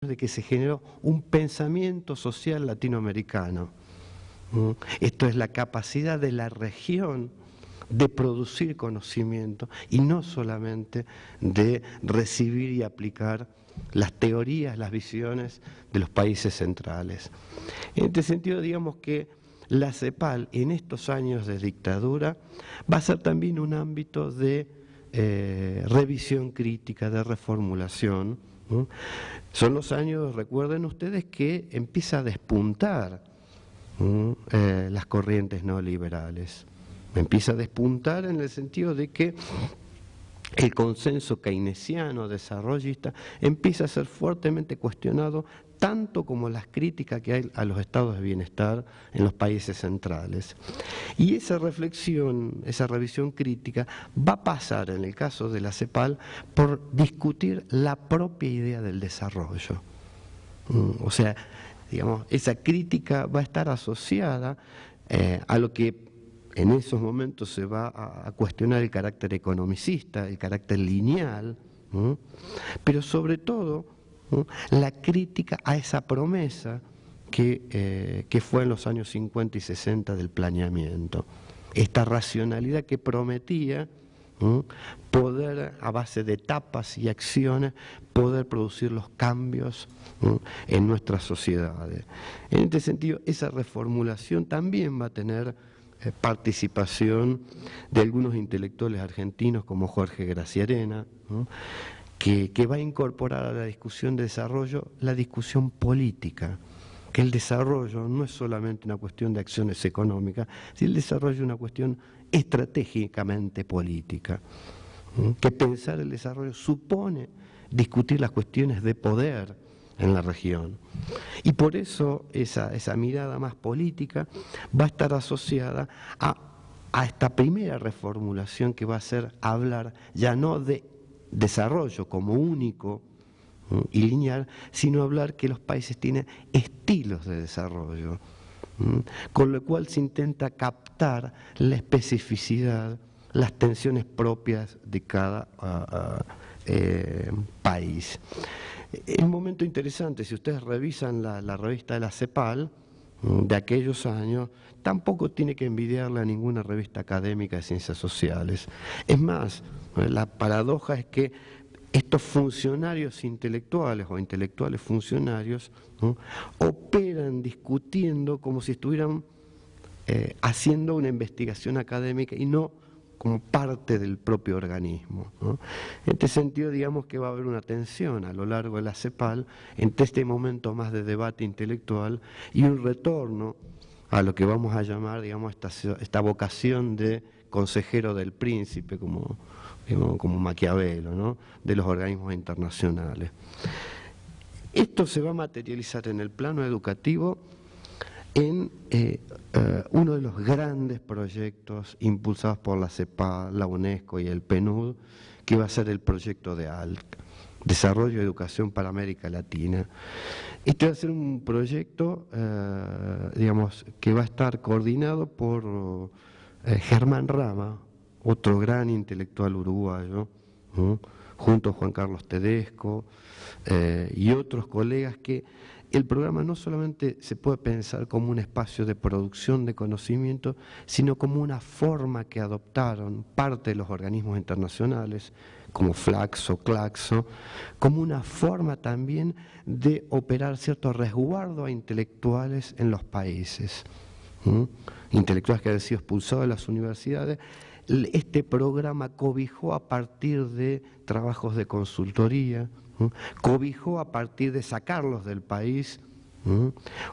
de que se generó un pensamiento social latinoamericano. Esto es la capacidad de la región de producir conocimiento y no solamente de recibir y aplicar las teorías, las visiones de los países centrales. En este sentido, digamos que la CEPAL en estos años de dictadura va a ser también un ámbito de revisión crítica, de reformulación. Son los años, recuerden ustedes, que empieza a despuntar las corrientes neoliberales. Empieza a despuntar en el sentido de que el consenso keynesiano desarrollista empieza a ser fuertemente cuestionado, tanto como las críticas que hay a los estados de bienestar en los países centrales. Y esa reflexión, esa revisión crítica va a pasar, en el caso de la CEPAL, por discutir la propia idea del desarrollo. O sea, digamos, esa crítica va a estar asociada a lo que en esos momentos se va a cuestionar el carácter economicista, el carácter lineal, pero sobre todo la crítica a esa promesa que fue en los años 50 y 60 del planeamiento. Esta racionalidad que prometía poder, a base de etapas y acciones, poder producir los cambios en nuestras sociedades. En este sentido, esa reformulación también va a tener participación de algunos intelectuales argentinos como Jorge Graciarena, que va a incorporar a la discusión de desarrollo la discusión política, que el desarrollo no es solamente una cuestión de acciones económicas, sino el desarrollo es una cuestión estratégicamente política, que pensar el desarrollo supone discutir las cuestiones de poder en la región. Y por eso esa mirada más política va a estar asociada a esta primera reformulación que va a ser hablar ya no de desarrollo como único y lineal, sino hablar que los países tienen estilos de desarrollo, con lo cual se intenta captar la especificidad, las tensiones propias de cada país. Es un momento interesante, si ustedes revisan la revista de la CEPAL de aquellos años, tampoco tiene que envidiarle a ninguna revista académica de ciencias sociales. Es más, la paradoja es que estos funcionarios intelectuales o intelectuales funcionarios operan discutiendo como si estuvieran haciendo una investigación académica y no como parte del propio organismo. En este sentido, digamos que va a haber una tensión a lo largo de la CEPAL entre este momento más de debate intelectual y un retorno a lo que vamos a llamar, digamos, esta vocación de consejero del príncipe, como Maquiavelo, ¿no?, de los organismos internacionales. Esto se va a materializar en el plano educativo en uno de los grandes proyectos impulsados por la CEPAL, la UNESCO y el PNUD, que va a ser el proyecto de ALC, Desarrollo y Educación para América Latina. Este va a ser un proyecto, digamos, que va a estar coordinado por Germán Rama, otro gran intelectual uruguayo, junto a Juan Carlos Tedesco y otros colegas, que el programa no solamente se puede pensar como un espacio de producción de conocimiento, sino como una forma que adoptaron parte de los organismos internacionales, como Flaxo, Claxo, como una forma también de operar cierto resguardo a intelectuales en los países, intelectuales que habían sido expulsados de las universidades. Este programa cobijó a partir de trabajos de consultoría, cobijó a partir de sacarlos del país.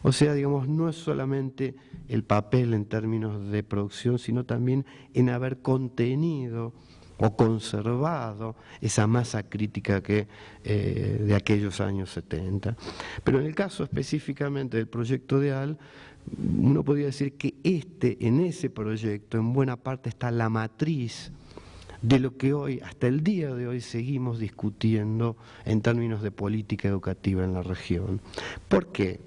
O sea, digamos, no es solamente el papel en términos de producción, sino también en haber contenido o conservado esa masa crítica que de aquellos años 70. Pero en el caso específicamente del proyecto de AL, uno podría decir que en ese proyecto, en buena parte está la matriz de lo que hoy, hasta el día de hoy, seguimos discutiendo en términos de política educativa en la región. ¿Por qué?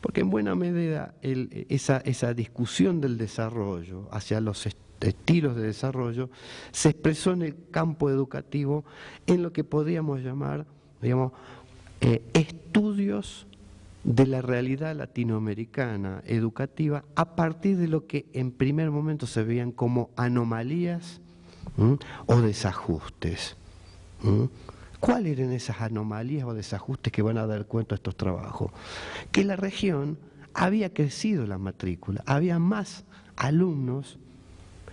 Porque en buena medida esa discusión del desarrollo hacia los estilos de desarrollo se expresó en el campo educativo en lo que podríamos llamar, digamos, estudios de la realidad latinoamericana educativa a partir de lo que en primer momento se veían como anomalías o desajustes. ¿Cuáles eran esas anomalías o desajustes que van a dar cuenta de estos trabajos? Que la región había crecido la matrícula, había más alumnos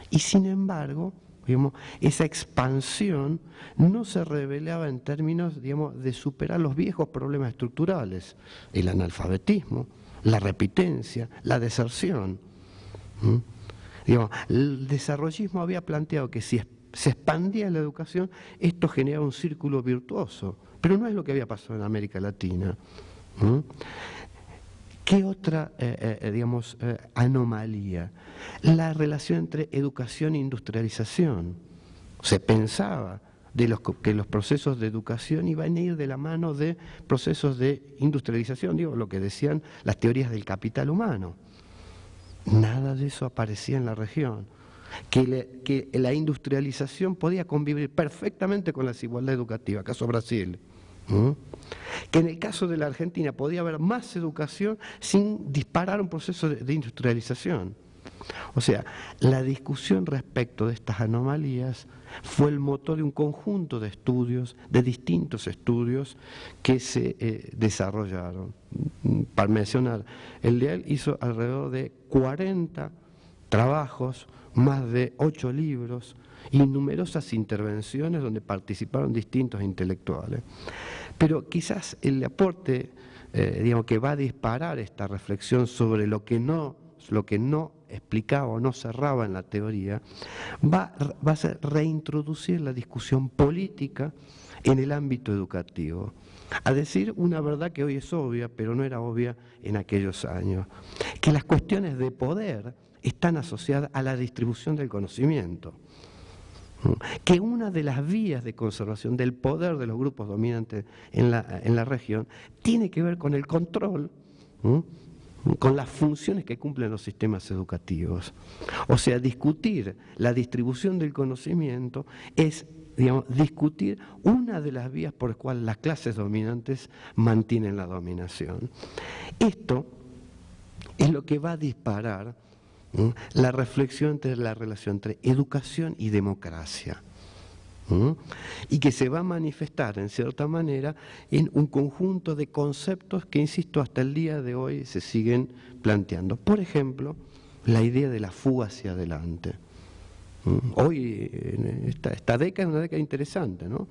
y sin embargo, digamos, esa expansión no se revelaba en términos, digamos, de superar los viejos problemas estructurales, el analfabetismo, la repitencia, la deserción. Digamos, el desarrollismo había planteado que si se expandía la educación, esto generaba un círculo virtuoso, pero no es lo que había pasado en América Latina. ¿Qué otra, digamos, anomalía? La relación entre educación e industrialización. Se pensaba que los procesos de educación iban a ir de la mano de procesos de industrialización, digo, lo que decían las teorías del capital humano. Nada de eso aparecía en la región. Que la industrialización podía convivir perfectamente con la desigualdad educativa, caso Brasil. Que en el caso de la Argentina podía haber más educación sin disparar un proceso de industrialización. O sea, la discusión respecto de estas anomalías fue el motor de un conjunto de estudios, de distintos estudios que se desarrollaron. Para mencionar, el de él hizo alrededor de 40 trabajos, más de 8 libros y numerosas intervenciones donde participaron distintos intelectuales. Pero quizás el aporte, digamos, que va a disparar esta reflexión sobre lo que no explicaba o no cerraba en la teoría, va a ser reintroducir la discusión política en el ámbito educativo. A decir una verdad que hoy es obvia, pero no era obvia en aquellos años, que las cuestiones de poder están asociadas a la distribución del conocimiento. Que una de las vías de conservación del poder de los grupos dominantes en la región tiene que ver con el control, con las funciones que cumplen los sistemas educativos. O sea, discutir la distribución del conocimiento es, digamos, discutir una de las vías por las cuales las clases dominantes mantienen la dominación. Esto es lo que va a disparar la reflexión entre la relación entre educación y democracia, y que se va a manifestar en cierta manera en un conjunto de conceptos que, insisto, hasta el día de hoy se siguen planteando. Por ejemplo, la idea de la fuga hacia adelante. Hoy, esta década es una década interesante, ¿no?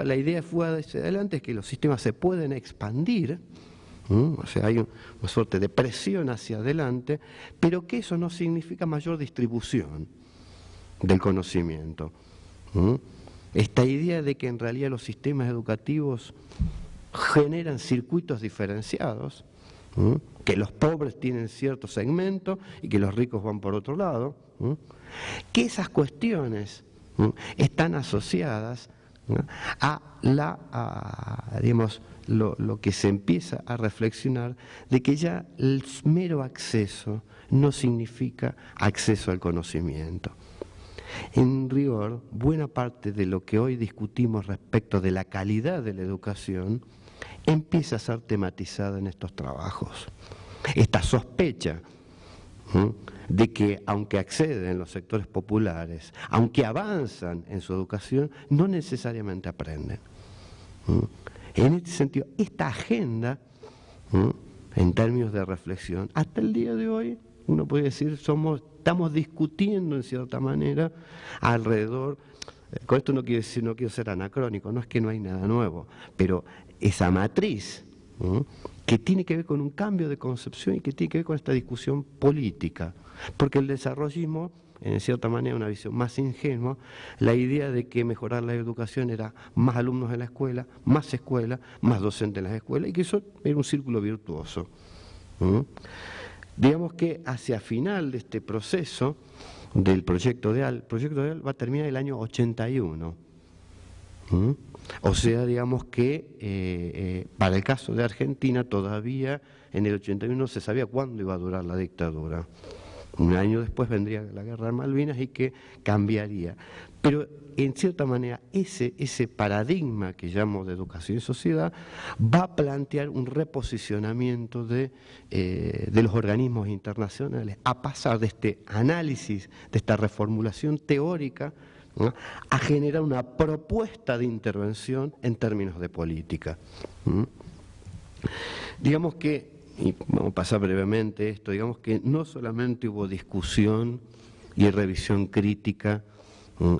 La idea de fuga hacia adelante es que los sistemas se pueden expandir, o sea, hay una suerte de presión hacia adelante, pero que eso no significa mayor distribución del conocimiento. Esta idea de que en realidad los sistemas educativos generan circuitos diferenciados, que los pobres tienen cierto segmento y que los ricos van por otro lado, que esas cuestiones están asociadas digamos, lo que se empieza a reflexionar de que ya el mero acceso no significa acceso al conocimiento. En rigor, buena parte de lo que hoy discutimos respecto de la calidad de la educación empieza a ser tematizada en estos trabajos. Esta sospecha de que aunque acceden en los sectores populares, aunque avanzan en su educación, no necesariamente aprenden. En este sentido, esta agenda, en términos de reflexión, hasta el día de hoy, uno puede decir, estamos discutiendo en cierta manera alrededor, con esto no quiero ser anacrónico, no es que no hay nada nuevo, pero esa matriz que tiene que ver con un cambio de concepción y que tiene que ver con esta discusión política, porque el desarrollismo, en cierta manera una visión más ingenua, la idea de que mejorar la educación era más alumnos en la escuela, más docentes en las escuelas, y que eso era un círculo virtuoso. Digamos que hacia final de este proceso del proyecto de AL va a terminar el año 81. O sea, digamos que para el caso de Argentina todavía en el 81 no se sabía cuándo iba a durar la dictadura. Un año después vendría la guerra de Malvinas y que cambiaría. Pero en cierta manera ese paradigma que llamo de educación y sociedad va a plantear un reposicionamiento de los organismos internacionales, a pasar de este análisis, de esta reformulación teórica, ¿no?, a generar una propuesta de intervención en términos de política. Digamos que, y vamos a pasar brevemente esto, digamos que no solamente hubo discusión y revisión crítica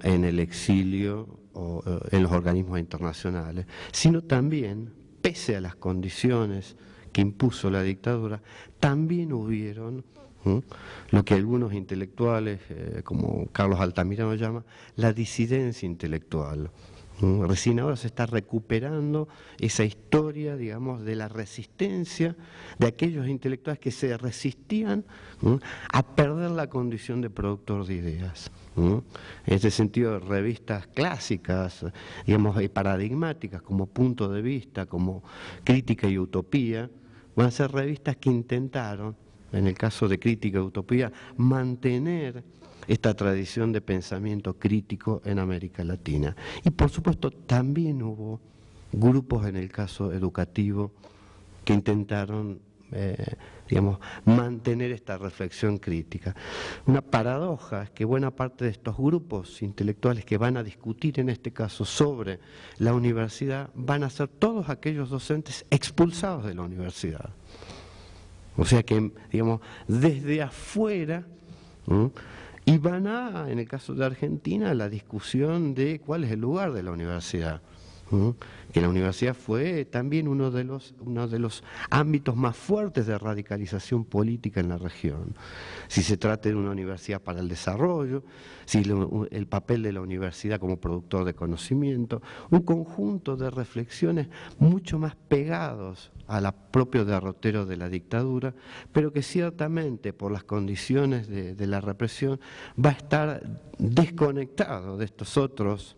en el exilio o en los organismos internacionales, sino también, pese a las condiciones que impuso la dictadura, también hubieron lo que algunos intelectuales, como Carlos Altamirano llama, la disidencia intelectual. Recién ahora se está recuperando esa historia, digamos, de la resistencia de aquellos intelectuales que se resistían a perder la condición de productor de ideas. En ese sentido, revistas clásicas, digamos, y paradigmáticas, como Punto de Vista, como Crítica y Utopía, van a ser revistas que intentaron, en el caso de Crítica y Utopía, mantener esta tradición de pensamiento crítico en América Latina. Y por supuesto también hubo grupos en el caso educativo que intentaron, digamos, mantener esta reflexión crítica. Una paradoja es que buena parte de estos grupos intelectuales que van a discutir en este caso sobre la universidad van a ser todos aquellos docentes expulsados de la universidad. O sea que, digamos, desde afuera, y van a, en el caso de Argentina, la discusión de cuál es el lugar de la universidad. Que la universidad fue también uno de los ámbitos más fuertes de radicalización política en la región. Si se trata de una universidad para el desarrollo, si el papel de la universidad como productor de conocimiento, un conjunto de reflexiones mucho más pegados a la propio derrotero de la dictadura, pero que ciertamente por las condiciones de la represión va a estar desconectado de estos otros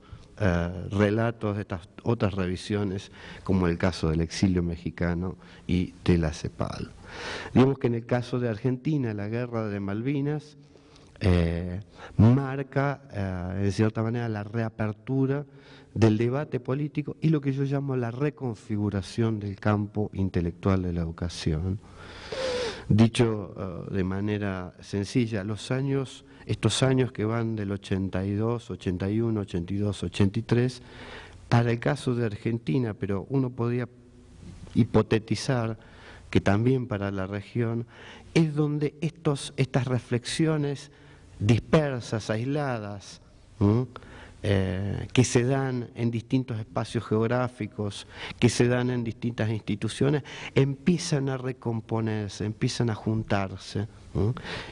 relatos, de estas otras revisiones, como el caso del exilio mexicano y de la CEPAL. Digamos que en el caso de Argentina, la guerra de Malvinas marca, de cierta manera, la reapertura del debate político y lo que yo llamo la reconfiguración del campo intelectual de la educación. Dicho de manera sencilla, estos años que van del 82, 81, 82, 83, para el caso de Argentina, pero uno podría hipotetizar que también para la región, es donde estas reflexiones dispersas, aisladas, que se dan en distintos espacios geográficos, que se dan en distintas instituciones, empiezan a recomponerse, empiezan a juntarse.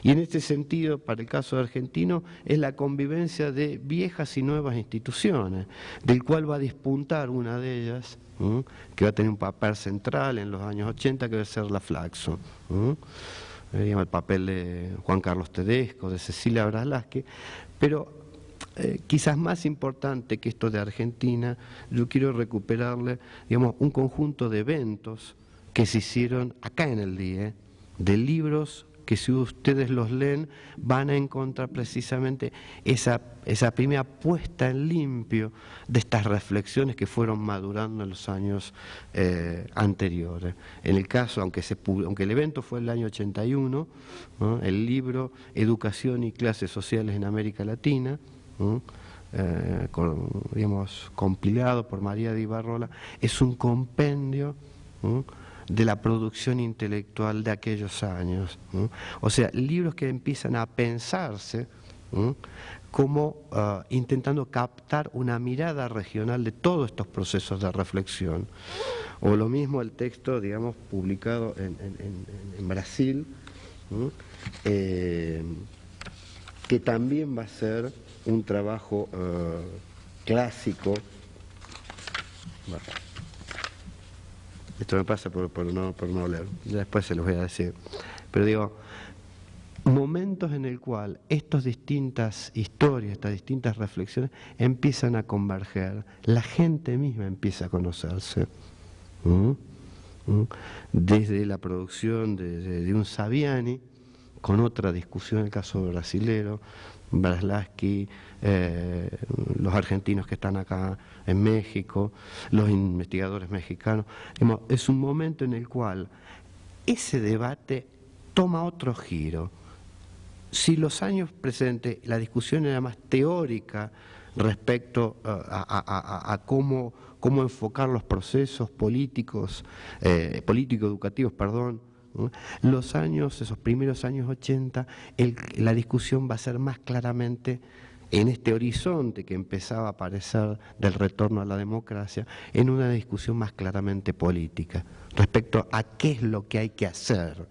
Y en este sentido, para el caso argentino, es la convivencia de viejas y nuevas instituciones, del cual va a despuntar una de ellas, que va a tener un papel central en los años 80, que va a ser la Flaxo. El papel de Juan Carlos Tedesco, de Cecilia Braslasque, pero quizás más importante que esto de Argentina, yo quiero recuperarle, digamos, un conjunto de eventos que se hicieron acá en el DIE, de libros que si ustedes los leen van a encontrar precisamente esa primera puesta en limpio de estas reflexiones que fueron madurando en los años anteriores. En el caso, aunque el evento fue el año 81, ¿no?, el libro Educación y Clases Sociales en América Latina, digamos, compilado por María de Ibarrola, es un compendio de la producción intelectual de aquellos años. O sea, libros que empiezan a pensarse como intentando captar una mirada regional de todos estos procesos de reflexión. O lo mismo el texto, digamos, publicado en Brasil, que también va a ser un trabajo clásico. Bueno, esto me pasa por no leer, ya después se los voy a decir. Pero digo, momentos en el cual estas distintas historias, estas distintas reflexiones empiezan a converger, la gente misma empieza a conocerse. Desde la producción de un Saviani, con otra discusión, el caso brasilero, Braslavsky, los argentinos que están acá en México, los investigadores mexicanos. Es un momento en el cual ese debate toma otro giro. Si los años presentes la discusión era más teórica respecto a cómo enfocar los procesos políticos, político-educativos, esos primeros años 80, la discusión va a ser más claramente en este horizonte que empezaba a aparecer del retorno a la democracia, en una discusión más claramente política, respecto a qué es lo que hay que hacer.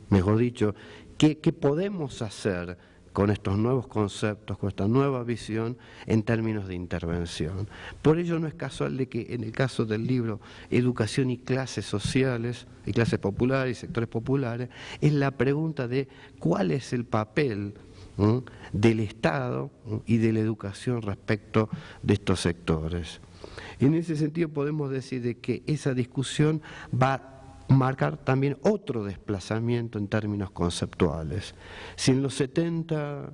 Mejor dicho, ¿qué podemos hacer con estos nuevos conceptos, con esta nueva visión en términos de intervención? Por ello no es casual de que en el caso del libro Educación y clases sociales, y clases populares y sectores populares, es la pregunta de cuál es el papel del Estado y de la educación respecto de estos sectores. En ese sentido podemos decir de que esa discusión va marcar también otro desplazamiento en términos conceptuales. Si en los 70,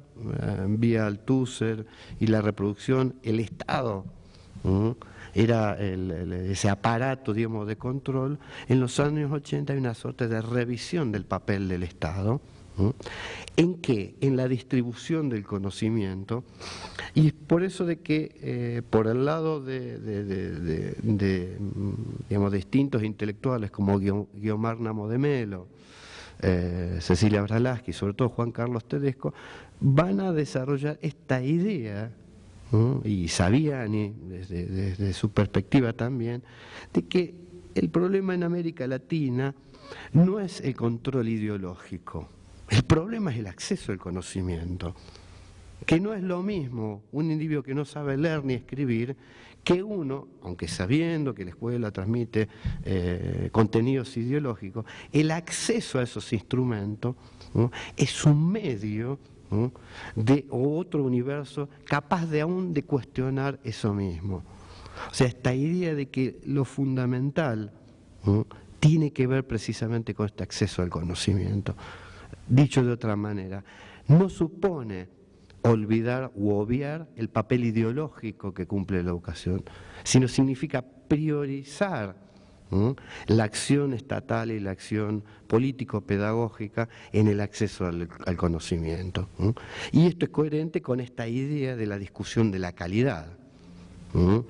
vía Althusser y la reproducción, el Estado era ese aparato, digamos, de control, en los años 80 hay una suerte de revisión del papel del Estado. ¿En qué? En la distribución del conocimiento, y es por eso de que por el lado de digamos, distintos intelectuales como Guiomar Namo de Melo, Cecilia Braslavsky, sobre todo Juan Carlos Tedesco, van a desarrollar esta idea, y Saviani desde su perspectiva también, de que el problema en América Latina no es el control ideológico. El problema es el acceso al conocimiento, que no es lo mismo un individuo que no sabe leer ni escribir que uno, aunque sabiendo que la escuela transmite contenidos ideológicos, el acceso a esos instrumentos es un medio de otro universo capaz de aún de cuestionar eso mismo. O sea, esta idea de que lo fundamental tiene que ver precisamente con este acceso al conocimiento. Dicho de otra manera, no supone olvidar u obviar el papel ideológico que cumple la educación, sino significa priorizar la acción estatal y la acción político-pedagógica en el acceso al conocimiento. Y esto es coherente con esta idea de la discusión de la calidad. En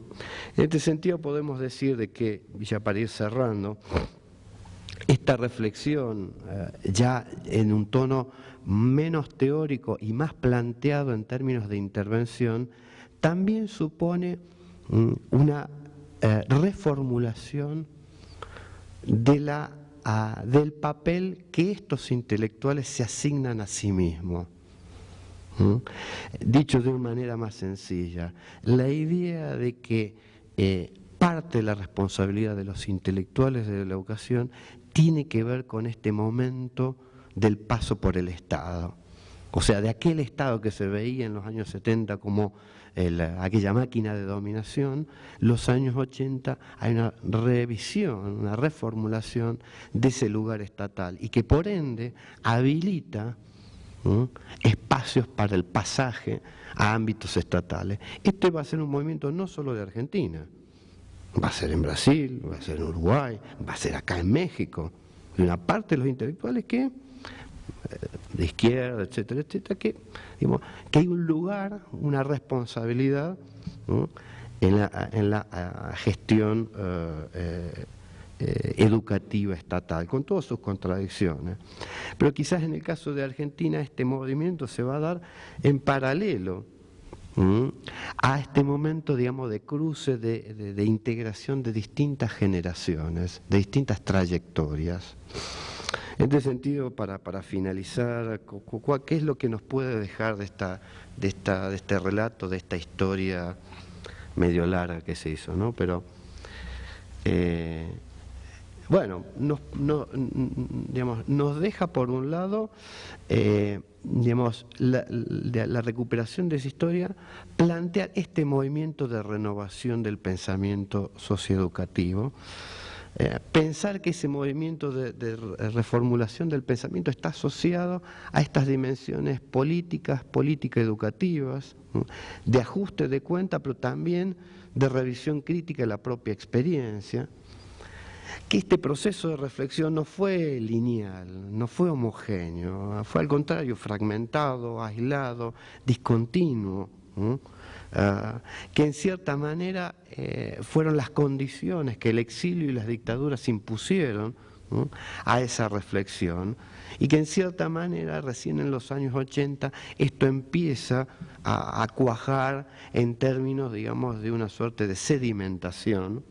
este sentido podemos decir de que, ya para ir cerrando, esta reflexión, ya en un tono menos teórico y más planteado en términos de intervención, también supone una reformulación del papel que estos intelectuales se asignan a sí mismos. Dicho de una manera más sencilla, la idea de que parte de la responsabilidad de los intelectuales de la educación tiene que ver con este momento del paso por el Estado. O sea, de aquel Estado que se veía en los años 70 como aquella máquina de dominación, los años 80 hay una revisión, una reformulación de ese lugar estatal y que por ende habilita espacios para el pasaje a ámbitos estatales. Este va a ser un movimiento no solo de Argentina, va a ser en Brasil, va a ser en Uruguay, va a ser acá en México. Y una parte de los intelectuales que, de izquierda, etcétera, etcétera, que hay un lugar, una responsabilidad en la gestión educativa estatal, con todas sus contradicciones. Pero quizás en el caso de Argentina este movimiento se va a dar en paralelo a este momento, digamos, de cruce, de integración de distintas generaciones, de distintas trayectorias. En este sentido, para finalizar, ¿qué es lo que nos puede dejar de este relato, de esta historia medio larga que se hizo, ¿no? Pero bueno, nos deja por un lado la recuperación de esa historia, plantear este movimiento de renovación del pensamiento socioeducativo, pensar que ese movimiento de reformulación del pensamiento está asociado a estas dimensiones política-educativas, ¿no?, de ajuste de cuenta, pero también de revisión crítica de la propia experiencia, que este proceso de reflexión no fue lineal, no fue homogéneo, fue al contrario fragmentado, aislado, discontinuo, ¿no?, que en cierta manera fueron las condiciones que el exilio y las dictaduras impusieron, ¿no?, a esa reflexión, y que en cierta manera recién en los años 80 esto empieza a cuajar en términos, digamos, de una suerte de sedimentación,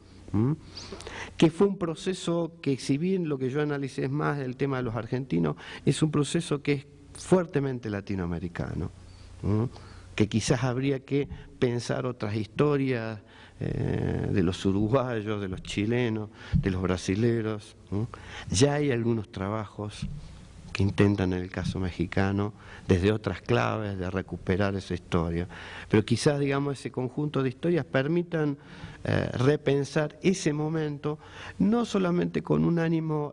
que fue un proceso que, si bien lo que yo analicé es más el tema de los argentinos, es un proceso que es fuertemente latinoamericano, que quizás habría que pensar otras historias de los uruguayos, de los chilenos, de los brasileros. Ya hay algunos trabajos que intentan, en el caso mexicano, desde otras claves, de recuperar esa historia. Pero quizás, digamos, ese conjunto de historias permitan repensar ese momento, no solamente con un ánimo,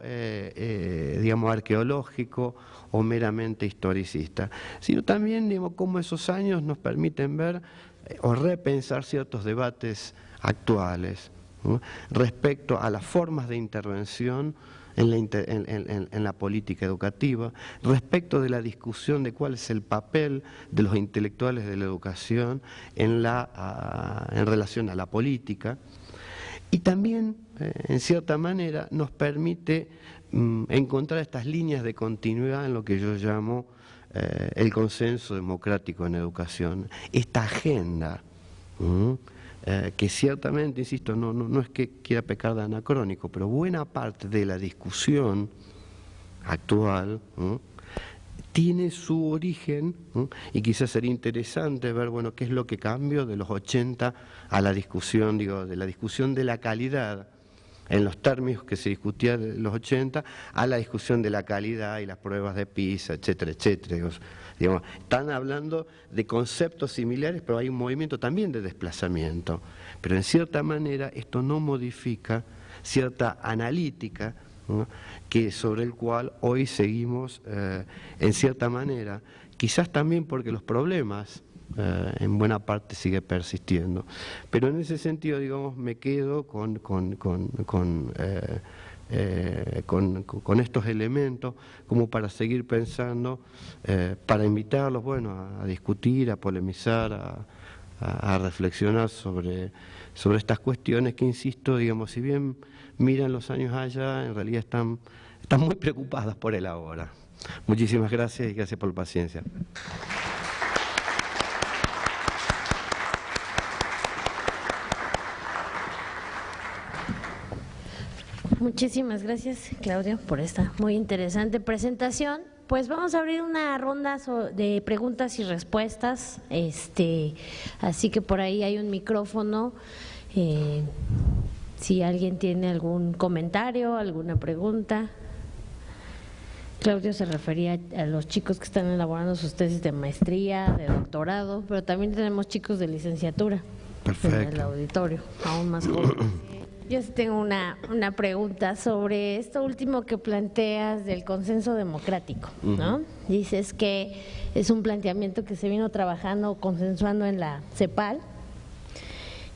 digamos, arqueológico o meramente historicista, sino también, digamos, cómo esos años nos permiten ver o repensar ciertos debates actuales, ¿no?, respecto a las formas de intervención en la política educativa, respecto de la discusión de cuál es el papel de los intelectuales de la educación en relación a la política, y también, en cierta manera, nos permite encontrar estas líneas de continuidad en lo que yo llamo el consenso democrático en educación, esta agenda, que ciertamente, insisto, no es que quiera pecar de anacrónico, pero buena parte de la discusión actual tiene su origen, y quizás sería interesante ver, bueno, qué es lo que cambió de los 80 a la discusión, de la discusión de la calidad, en los términos que se discutía de los 80, a la discusión de la calidad y las pruebas de PISA, etcétera, etcétera. Digamos, están hablando de conceptos similares, pero hay un movimiento también de desplazamiento. Pero en cierta manera esto no modifica cierta analítica, ¿no?, que sobre el cual hoy seguimos, en cierta manera, quizás también porque los problemas en buena parte sigue persistiendo. Pero en ese sentido, digamos, me quedo con estos elementos como para seguir pensando, para invitarlos, bueno, a discutir, a polemizar, a reflexionar sobre estas cuestiones que, insisto, digamos, si bien miran los años allá, en realidad están muy preocupadas por el ahora. Muchísimas gracias y gracias por la paciencia. Muchísimas gracias, Claudio, por esta muy interesante presentación. Pues vamos a abrir una ronda de preguntas y respuestas, así que por ahí hay un micrófono. Si alguien tiene algún comentario, alguna pregunta. Claudio se refería a los chicos que están elaborando sus tesis de maestría, de doctorado, pero también tenemos chicos de licenciatura. Perfecto. En el auditorio, aún más jóvenes. Yo sí tengo una pregunta sobre esto último que planteas del consenso democrático, ¿no? Dices que es un planteamiento que se vino trabajando, consensuando en la CEPAL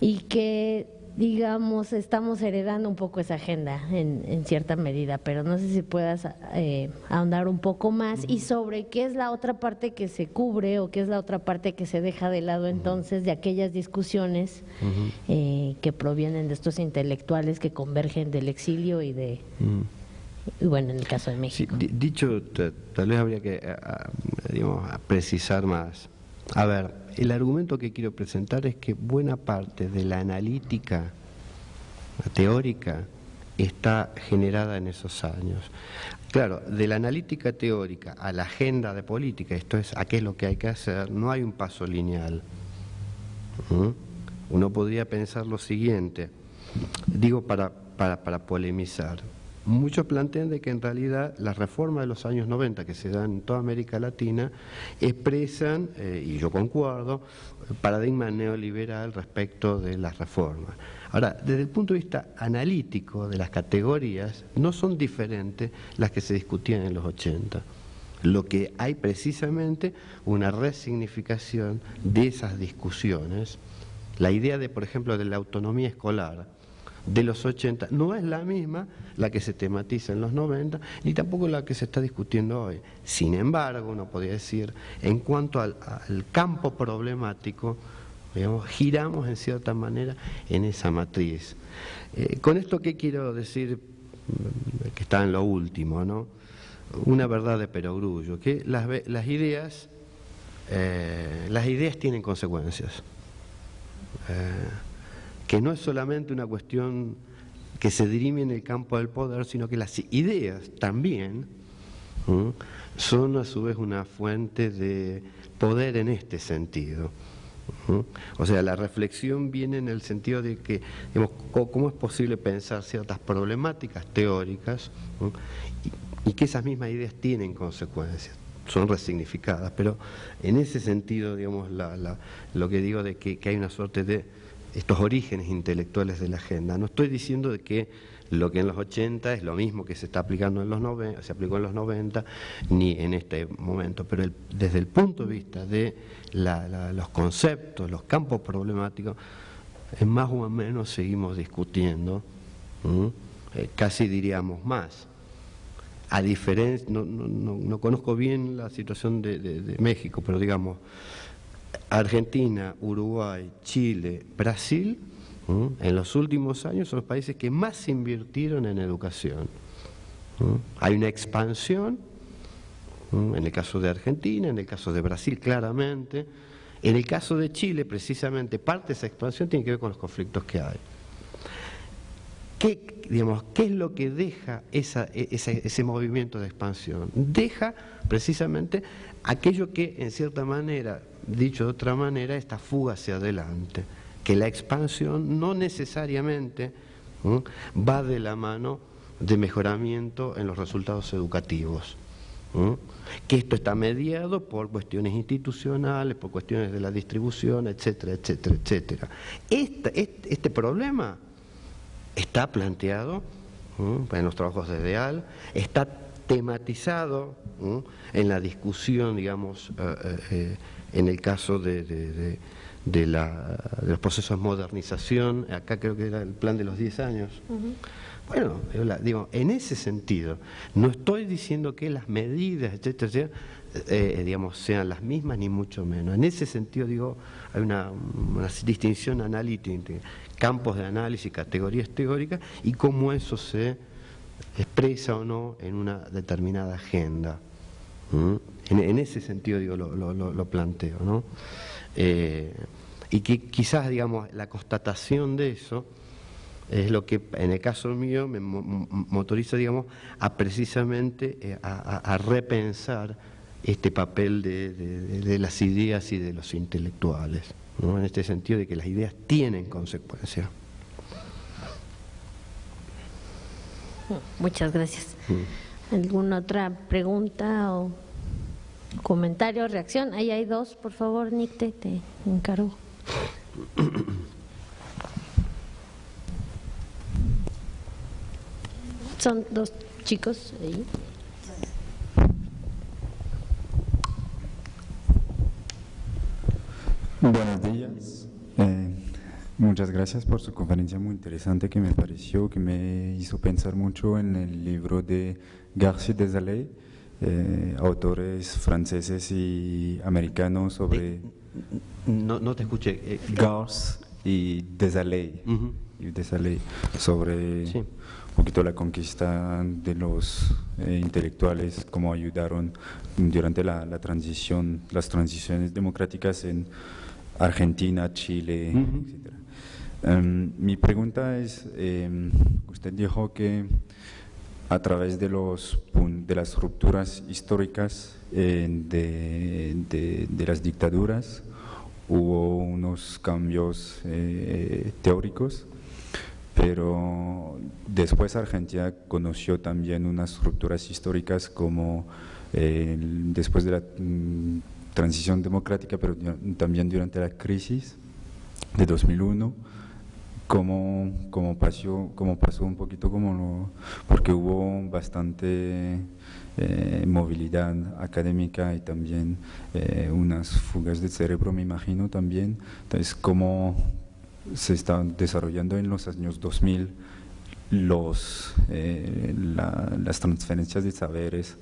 y que, digamos, estamos heredando un poco esa agenda en cierta medida, pero no sé si puedas ahondar un poco más y sobre qué es la otra parte que se cubre o qué es la otra parte que se deja de lado entonces de aquellas discusiones que provienen de estos intelectuales que convergen del exilio y de y bueno, en el caso de México. Sí, dicho, tal vez habría que digamos, precisar más. A ver, el argumento que quiero presentar es que buena parte de la analítica teórica está generada en esos años. Claro, de la analítica teórica a la agenda de política, esto es, a qué es lo que hay que hacer, no hay un paso lineal. Uno podría pensar lo siguiente, digo para polemizar. muchos plantean de que en realidad las reformas de los años 90 que se dan en toda América Latina expresan, y yo concuerdo, paradigma neoliberal respecto de las reformas. Ahora, desde el punto de vista analítico de las categorías, no son diferentes las que se discutían en los 80. Lo que hay precisamente una resignificación de esas discusiones. La idea de, por ejemplo, de la autonomía escolar de los 80 no es la misma la que se tematiza en los 90, ni tampoco la que se está discutiendo hoy. Sin embargo, uno podría decir, en cuanto al campo problemático, digamos, giramos en cierta manera en esa matriz. Con esto, ¿qué quiero decir? Que está en lo último, ¿no? Una verdad de perogrullo, que las ideas tienen consecuencias. Que no es solamente una cuestión que se dirime en el campo del poder, sino que las ideas también son a su vez una fuente de poder en este sentido. O sea, la reflexión viene en el sentido de que, digamos, cómo es posible pensar ciertas problemáticas teóricas y que esas mismas ideas tienen consecuencias, son resignificadas, pero en ese sentido, digamos, lo que digo de que hay una suerte de estos orígenes intelectuales de la agenda. No estoy diciendo de que lo que en los 80 es lo mismo que se está aplicando en los 90, se aplicó en los 90, ni en este momento, pero desde el punto de vista de los conceptos, los campos problemáticos, en más o menos seguimos discutiendo, casi diríamos más. A diferencia, no conozco bien la situación de México, pero digamos, Argentina, Uruguay, Chile, Brasil, en los últimos años son los países que más invirtieron en educación. Hay una expansión, en el caso de Argentina, en el caso de Brasil claramente, en el caso de Chile precisamente parte de esa expansión tiene que ver con los conflictos que hay. ¿Qué es lo que deja ese movimiento de expansión? Deja precisamente aquello que, en cierta manera, dicho de otra manera, esta fuga hacia adelante, que la expansión no necesariamente va de la mano de mejoramiento en los resultados educativos, que esto está mediado por cuestiones institucionales, por cuestiones de la distribución, etcétera, etcétera, etcétera. Este problema está planteado en los trabajos de DEAL, está tematizado en la discusión, digamos, en el caso de los procesos de modernización, acá creo que era el plan de los 10 años. Bueno, digo, en ese sentido, no estoy diciendo que las medidas, etcétera, digamos, sean las mismas, ni mucho menos. En ese sentido, digo, hay una distinción analítica entre campos de análisis, categorías teóricas, y cómo eso se expresa o no en una determinada agenda. En ese sentido, digo, lo planteo, ¿no? Y que quizás, digamos, la constatación de eso es lo que, en el caso mío, me motoriza, digamos, a precisamente a repensar este papel de las ideas y de los intelectuales, ¿no? En este sentido de que las ideas tienen consecuencias. Muchas gracias. ¿Alguna otra pregunta o comentario, reacción? Ahí hay dos, por favor, Nick, te encargo. Son dos chicos ahí. Buenos días. Muchas gracias por su conferencia muy interesante que me pareció, que me hizo pensar mucho en el libro de Garcia Desailly, autores franceses y americanos sobre... No te escuché. Garcia y Desailly, sobre un poquito la conquista de los intelectuales, cómo ayudaron durante las transiciones democráticas en Argentina, Chile, etcétera. Mi pregunta es, usted dijo que a través de las rupturas históricas de las dictaduras hubo unos cambios teóricos, pero después Argentina conoció también unas estructuras históricas como después de la transición democrática, pero también durante la crisis de 2001, como pasó un poquito porque hubo bastante movilidad académica y también unas fugas de cerebro, me imagino también. Entonces, cómo se están desarrollando en los años 2000 las transferencias de saberes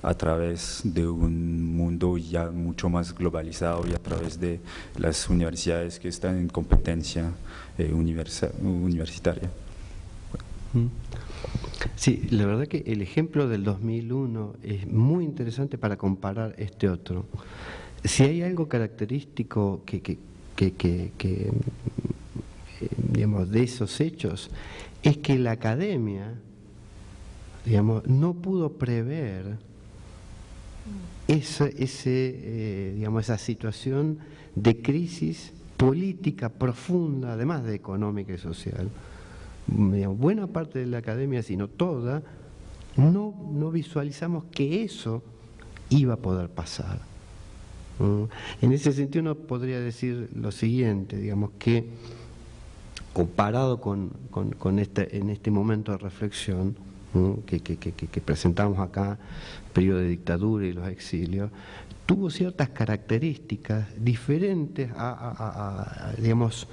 a través de un mundo ya mucho más globalizado y a través de las universidades que están en competencia universitaria. Sí, la verdad que el ejemplo del 2001 es muy interesante para comparar este otro. Si hay algo característico digamos, de esos hechos, es que la academia, digamos, no pudo prever esa situación de crisis política profunda, además de económica y social. Digamos, buena parte de la academia, si no toda, no visualizamos que eso iba a poder pasar. En ese sentido uno podría decir lo siguiente, digamos que comparado en este momento de reflexión que presentamos acá, periodo de dictadura y los exilios, tuvo ciertas características diferentes digamos,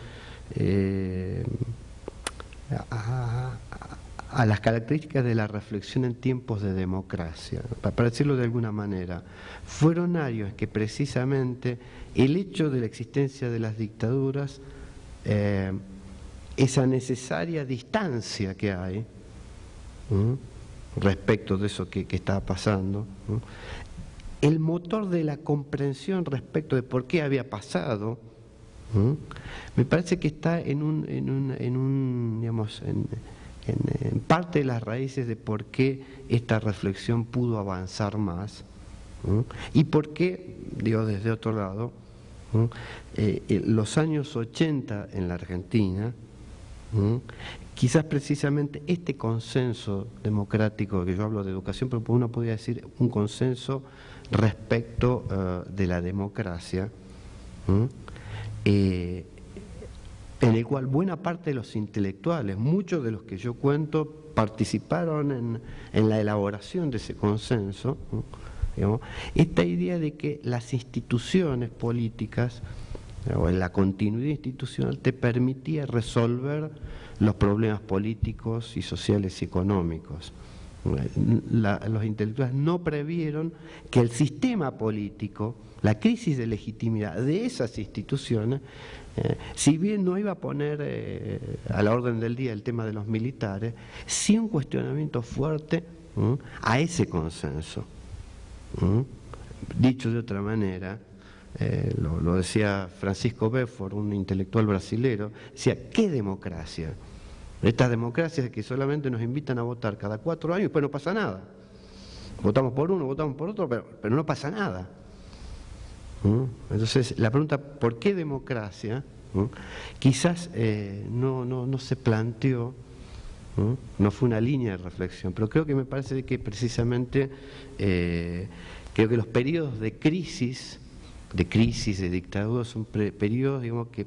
a las características de la reflexión en tiempos de democracia, para decirlo de alguna manera. Fueron años que precisamente el hecho de la existencia de las dictaduras, esa necesaria distancia que hay respecto de eso que estaba pasando, el motor de la comprensión respecto de por qué había pasado, me parece que está digamos, en parte de las raíces de por qué esta reflexión pudo avanzar más, y por qué, digo, desde otro lado, los años 80 en la Argentina, quizás precisamente este consenso democrático, que yo hablo de educación, pero uno podría decir un consenso respecto de la democracia, en el cual buena parte de los intelectuales, muchos de los que yo cuento, participaron en la elaboración de ese consenso, digamos, esta idea de que las instituciones políticas, o en la continuidad institucional, te permitía resolver los problemas políticos y sociales y económicos. Los intelectuales no previeron que el sistema político, la crisis de legitimidad de esas instituciones, si bien no iba a poner a la orden del día el tema de los militares, sí un cuestionamiento fuerte a ese consenso. Dicho de otra manera, lo decía Francisco Beaufort, un intelectual brasilero, decía, ¿qué democracia? Estas democracias que solamente nos invitan a votar cada 4 años y después no pasa nada. Votamos por uno, votamos por otro, pero no pasa nada. Entonces, la pregunta, ¿por qué democracia? Quizás no se planteó, no fue una línea de reflexión, pero creo que me parece que precisamente, creo que los periodos de crisis, de dictadura, son periodos, digamos, que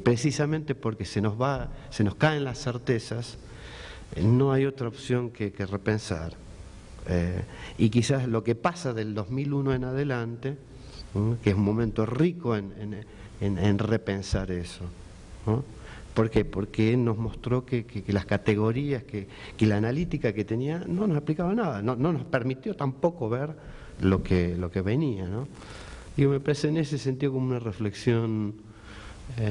precisamente porque se nos caen las certezas, no hay otra opción que repensar. Y quizás lo que pasa del 2001 en adelante, que es un momento rico en repensar eso. ¿Por qué? Porque nos mostró que las categorías, que la analítica que tenía no nos aplicaba nada, no nos permitió tampoco ver lo que venía, ¿no? Digo, me parece en ese sentido como una reflexión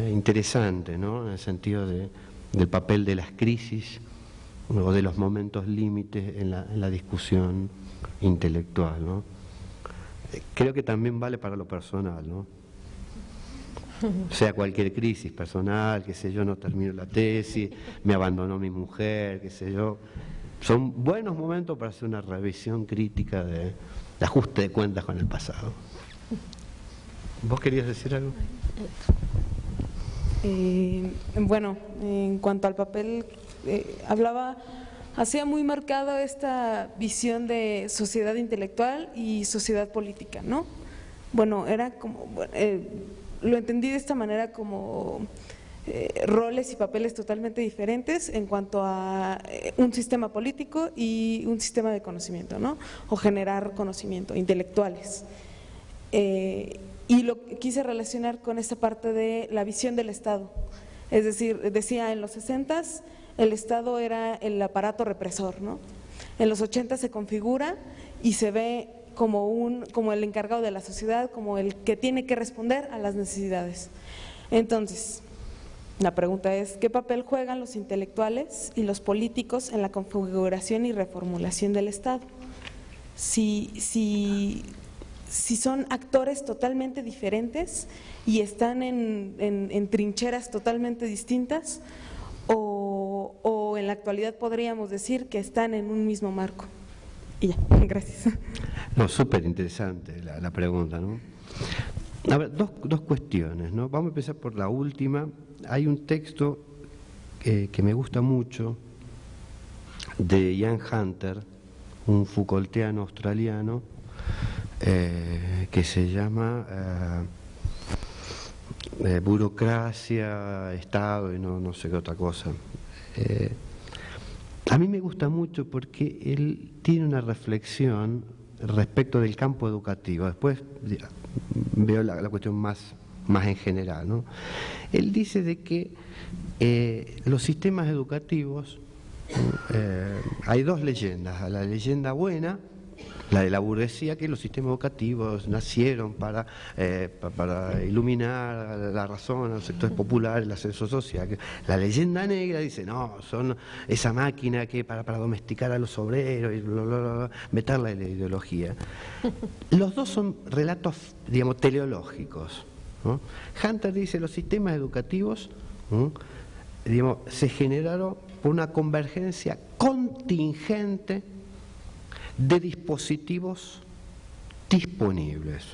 interesante, ¿no? En el sentido del papel de las crisis o de los momentos límites en la discusión intelectual, ¿no? Creo que también vale para lo personal, ¿no? O sea, cualquier crisis personal, qué sé yo, no termino la tesis, me abandonó mi mujer, qué sé yo. Son buenos momentos para hacer una revisión crítica de ajuste de cuentas con el pasado. ¿Vos querías decir algo? Bueno, en cuanto al papel, hacía muy marcado esta visión de sociedad intelectual y sociedad política, ¿no? Bueno, era como, lo entendí de esta manera como roles y papeles totalmente diferentes en cuanto a un sistema político y un sistema de conocimiento, ¿no? O generar conocimiento, intelectuales. Y lo quise relacionar con esta parte de la visión del Estado. Es decir, decía en los 60s el Estado era el aparato represor, ¿no? En los 80 se configura y se ve como el encargado de la sociedad, como el que tiene que responder a las necesidades. Entonces, la pregunta es, ¿qué papel juegan los intelectuales y los políticos en la configuración y reformulación del Estado? Si son actores totalmente diferentes y están en trincheras totalmente distintas, o en la actualidad podríamos decir que están en un mismo marco. Y ya, gracias. No, súper interesante la pregunta, ¿no? A ver, dos cuestiones, ¿no? Vamos a empezar por la última. Hay un texto que me gusta mucho de Ian Hunter, un Foucaultiano australiano, que se llama Burocracia, Estado y no sé qué otra cosa. A mí me gusta mucho porque él tiene una reflexión respecto del campo educativo. Después veo la cuestión más en general, ¿no? Él dice de que los sistemas educativos, hay dos leyendas: la leyenda buena, la de la burguesía, que los sistemas educativos nacieron para iluminar la razón a los sectores populares, el ascenso social. La leyenda negra dice, no, son esa máquina que para domesticar a los obreros y meterla en la ideología. Los dos son relatos, digamos, teleológicos, ¿no? Hunter dice, los sistemas educativos, digamos, se generaron por una convergencia contingente de dispositivos disponibles.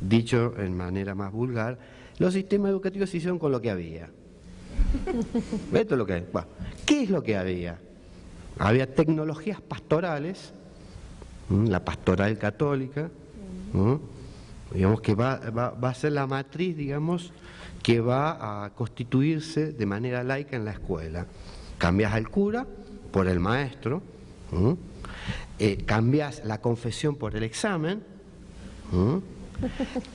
Dicho en manera más vulgar, los sistemas educativos se hicieron con lo que había. Esto es lo que hay. Bueno, ¿qué es lo que había? Había tecnologías pastorales, la pastoral católica, digamos que va a ser la matriz, digamos, que va a constituirse de manera laica en la escuela. Cambias al cura por el maestro, cambias la confesión por el examen,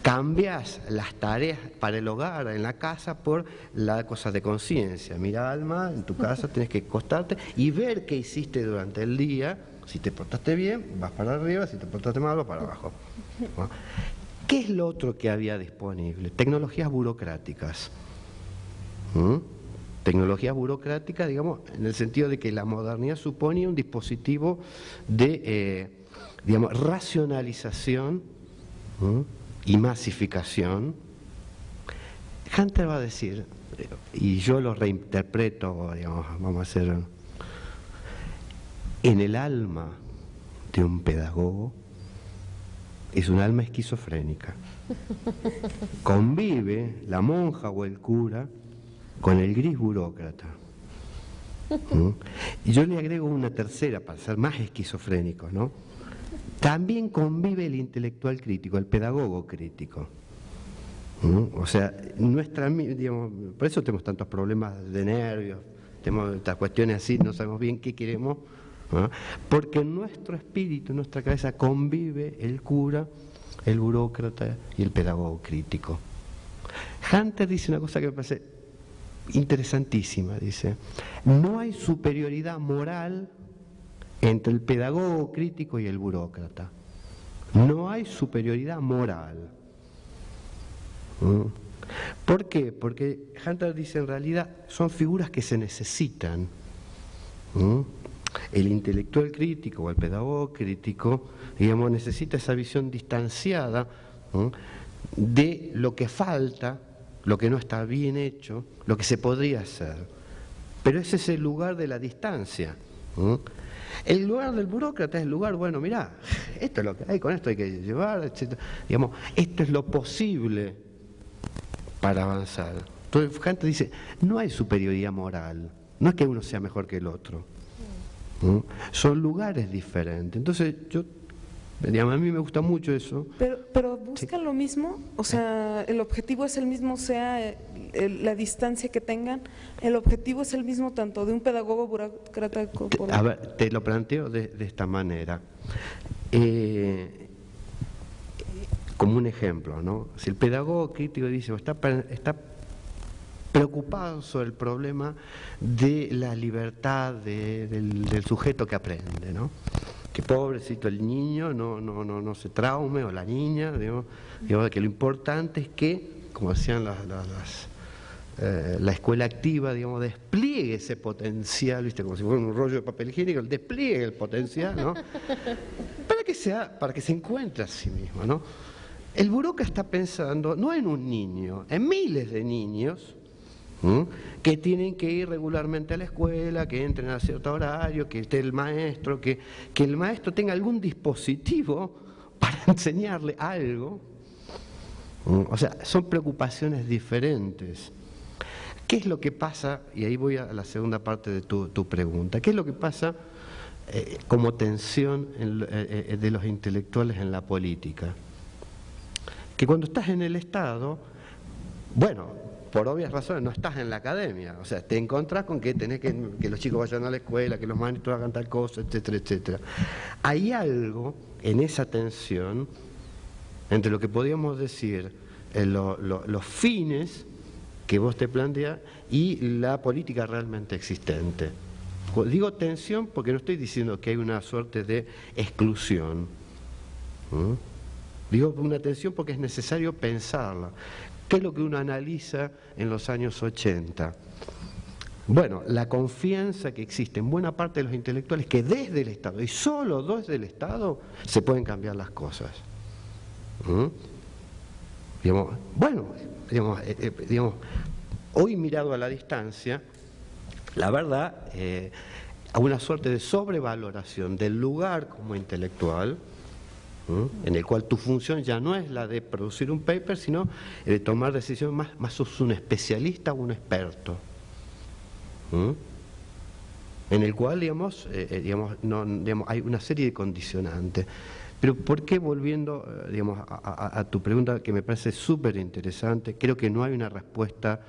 cambias las tareas para el hogar en la casa por la cosa de conciencia. Mira, Alma, en tu casa tienes que acostarte y ver qué hiciste durante el día. Si te portaste bien, vas para arriba; si te portaste mal, vas para abajo. ¿No? ¿Qué es lo otro que había disponible? Tecnologías burocráticas. Tecnologías burocráticas, digamos, en el sentido de que la modernidad suponía un dispositivo de, digamos, racionalización y masificación. Hunter va a decir, y yo lo reinterpreto, digamos, vamos a hacer, en el alma de un pedagogo es un alma esquizofrénica. Convive la monja o el cura con el gris burócrata. Y yo le agrego una tercera para ser más esquizofrénico, ¿no? También convive el intelectual crítico, el pedagogo crítico. O sea, digamos, por eso tenemos tantos problemas de nervios, tenemos estas cuestiones así, no sabemos bien qué queremos, ¿no? Porque en nuestro espíritu, en nuestra cabeza, convive el cura, el burócrata y el pedagogo crítico. Hunter dice una cosa que me parece interesantísima, dice, no hay superioridad moral entre el pedagogo crítico y el burócrata. No hay superioridad moral. ¿Por qué? Porque Hunter dice, en realidad son figuras que se necesitan. El intelectual crítico o el pedagogo crítico, digamos, necesita esa visión distanciada de lo que falta, lo que no está bien hecho, lo que se podría hacer. Pero ese es el lugar de la distancia. El lugar del burócrata es el lugar, bueno, mirá, esto es lo que hay, con esto hay que llevar, etc. Digamos, esto es lo posible para avanzar. Entonces Kant dice, no hay superioridad moral, no es que uno sea mejor que el otro, ¿no? Son lugares diferentes. Entonces a mí me gusta mucho eso. Pero buscan lo mismo, o sea, el objetivo es el mismo, sea la distancia que tengan, el objetivo es el mismo tanto de un pedagogo burócrata como... A ver, te lo planteo de esta manera. Como un ejemplo, ¿no? Si el pedagogo crítico dice, está preocupado sobre el problema de la libertad del sujeto que aprende, ¿no? Que pobrecito el niño no se traume, o la niña, digamos, que lo importante es que, como decían la escuela activa, digamos, despliegue ese potencial, ¿viste? Como si fuera un rollo de papel higiénico, el despliegue el potencial, ¿no? para que se encuentre a sí mismo, ¿no? El burócrata está pensando no en un niño, en miles de niños, ¿sí?, que tienen que ir regularmente a la escuela, que entren a cierto horario, que esté el maestro, que el maestro tenga algún dispositivo para enseñarle algo. O sea, son preocupaciones diferentes. ¿Qué es lo que pasa? Y ahí voy a la segunda parte de tu pregunta. ¿Qué es lo que pasa como tensión de los intelectuales en la política? Que cuando estás en el Estado, bueno, por obvias razones no estás en la academia, o sea, te encontrás con que tenés que los chicos vayan a la escuela, que los maestros hagan tal cosa, etcétera, etcétera. Hay algo en esa tensión entre lo que podríamos decir los fines que vos te planteas y la política realmente existente. Digo tensión porque no estoy diciendo que hay una suerte de exclusión. Digo una tensión porque es necesario pensarla. ¿Qué es lo que uno analiza en los años 80? Bueno, la confianza que existe en buena parte de los intelectuales que desde el Estado, y solo desde el Estado, se pueden cambiar las cosas. Digamos, hoy mirado a la distancia, la verdad, a una suerte de sobrevaloración del lugar como intelectual, en el cual tu función ya no es la de producir un paper, sino de tomar decisiones, más sos un especialista o un experto, en el cual, digamos, hay una serie de condicionantes. Pero ¿por qué, volviendo a tu pregunta, que me parece súper interesante? Creo que no hay una respuesta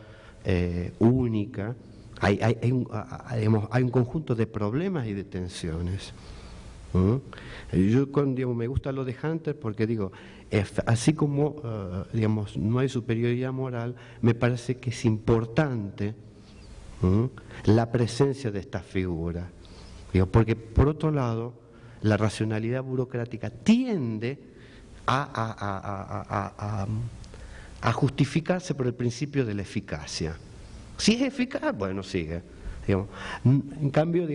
única, hay un conjunto de problemas y de tensiones. Yo me gusta lo de Hunter porque digo, así como no hay superioridad moral, me parece que es importante la presencia de esta figura, porque por otro lado la racionalidad burocrática tiende a justificarse por el principio de la eficacia. Si es eficaz, bueno, sigue. En cambio,